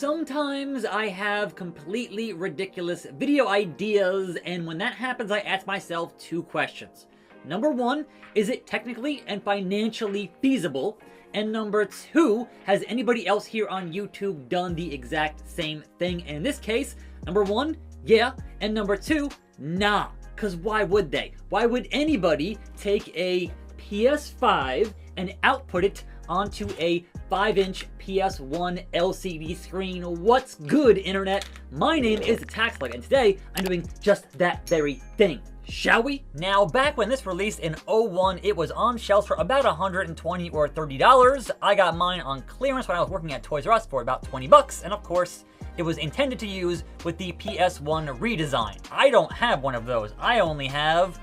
Sometimes I have completely ridiculous video ideas, and when that happens, I ask myself two questions. Number one, is it technically and financially feasible? And number two, has anybody else here on YouTube done the exact same thing? And in this case, number one, yeah, and number two, nah. Because why would they? Why would anybody take a PS5 and output it onto a 5-inch PSOne LCD screen? What's good, internet? My name is attackslug, and today I'm doing just that very thing. Shall we? Now, back when this released in 01, it was on shelves for about $120 or $30. I got mine on clearance when I was working at Toys R Us for about 20 bucks, and of course, it was intended to use with the PSOne redesign. I don't have one of those. I only have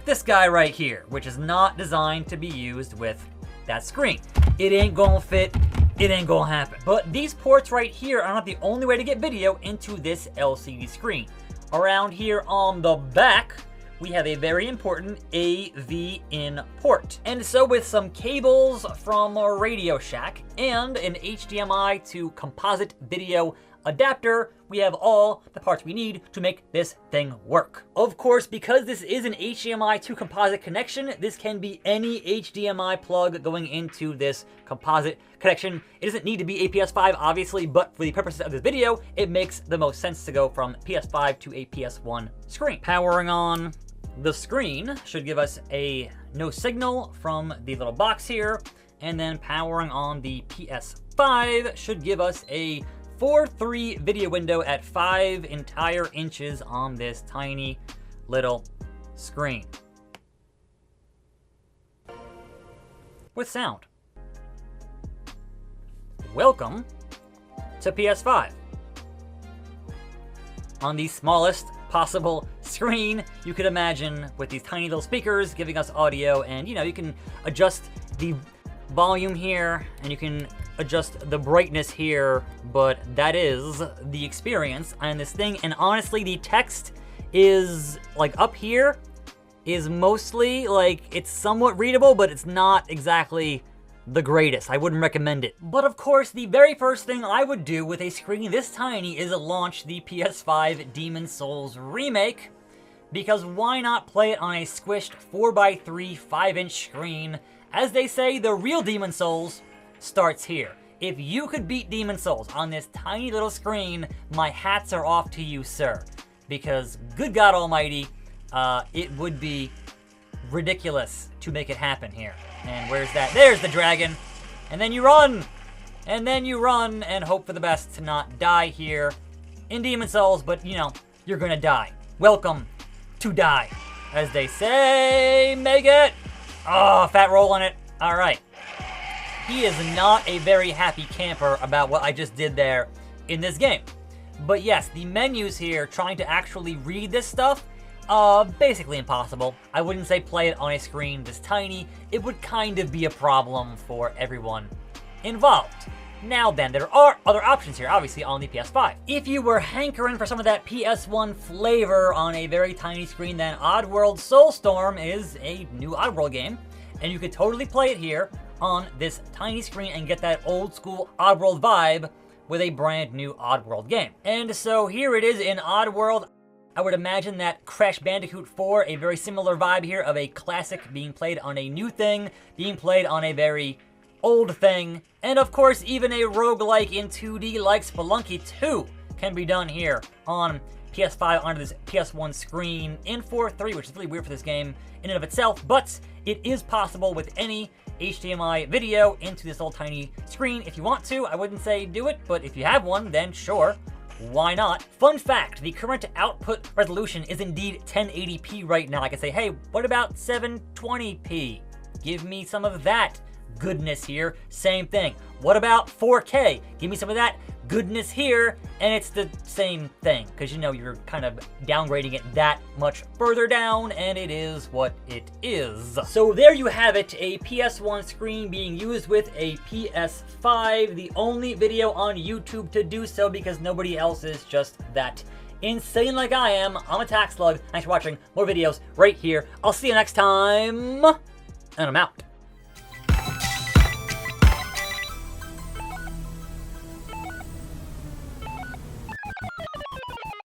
this guy right here, which is not designed to be used with that screen. It ain't gonna fit, it ain't gonna happen. But these ports right here are not the only way to get video into this LCD screen. Around here on the back, we have a very important AV in port. And so with some cables from a Radio Shack and an HDMI to composite video adapter, we have all the parts we need to make this thing work. Of course, because this is an HDMI to composite connection, this can be any HDMI plug going into this composite connection. It doesn't need to be a PS5, obviously, but for the purposes of this video, it makes the most sense to go from PS5 to a PSOne screen. Powering on the screen should give us a no signal from the little box here, and then powering on the PS5 should give us a 4:3 video window at 5 entire inches on this tiny little screen. With sound. Welcome to PS5. On the smallest possible screen you could imagine, with these tiny little speakers giving us audio, and you can adjust the volume here and you can adjust the brightness here, but that is the experience on this thing. And honestly, the text is like up here is mostly like, it's somewhat readable, but it's not exactly the greatest. I wouldn't recommend it. But of course, the very first thing I would do with a screen this tiny is launch the PS5 Demon's Souls remake, because why not play it on a squished 4x3 5-inch screen? As they say, the real Demon's Souls starts here. If you could beat Demon's Souls on this tiny little screen, my hats are off to you, sir. Because, good God almighty, it would be ridiculous to make it happen here. And where's that? There's the dragon! And then you run! And then you run and hope for the best to not die here in Demon's Souls, but you're gonna die. Welcome to die. As they say, make it! Oh, fat roll on it. Alright. He is not a very happy camper about what I just did there in this game. But yes, the menus here, trying to actually read this stuff, basically impossible. I wouldn't say play it on a screen this tiny. It would kind of be a problem for everyone involved. Now then, there are other options here, obviously, on the PS5. If you were hankering for some of that PSOne flavor on a very tiny screen, then Oddworld Soulstorm is a new Oddworld game, and you could totally play it here on this tiny screen and get that old school Oddworld vibe with a brand new Oddworld game. And so here it is in Oddworld. I would imagine that Crash Bandicoot 4, a very similar vibe here of a classic being played on a new thing, being played on a very old thing, and of course even a roguelike in 2D like Spelunky 2 can be done here on PS5 onto this PSOne screen in 4:3, which is really weird for this game in and of itself, but it is possible with any HDMI video into this little tiny screen. If you want to, I wouldn't say do it, but if you have one, then sure, why not? Fun fact, the current output resolution is indeed 1080p right now. I can say, hey, what about 720p? Give me some of that goodness here. Same thing. What about 4K? Give me some of that goodness here, and it's the same thing, because you're kind of downgrading it that much further down, and it is what it is. So there you have it, a PSOne screen being used with a PS5, the only video on YouTube to do so, because nobody else is just that insane like I am. I'm attackslug. Thanks for watching. More videos right here. I'll see you next time, and I'm out.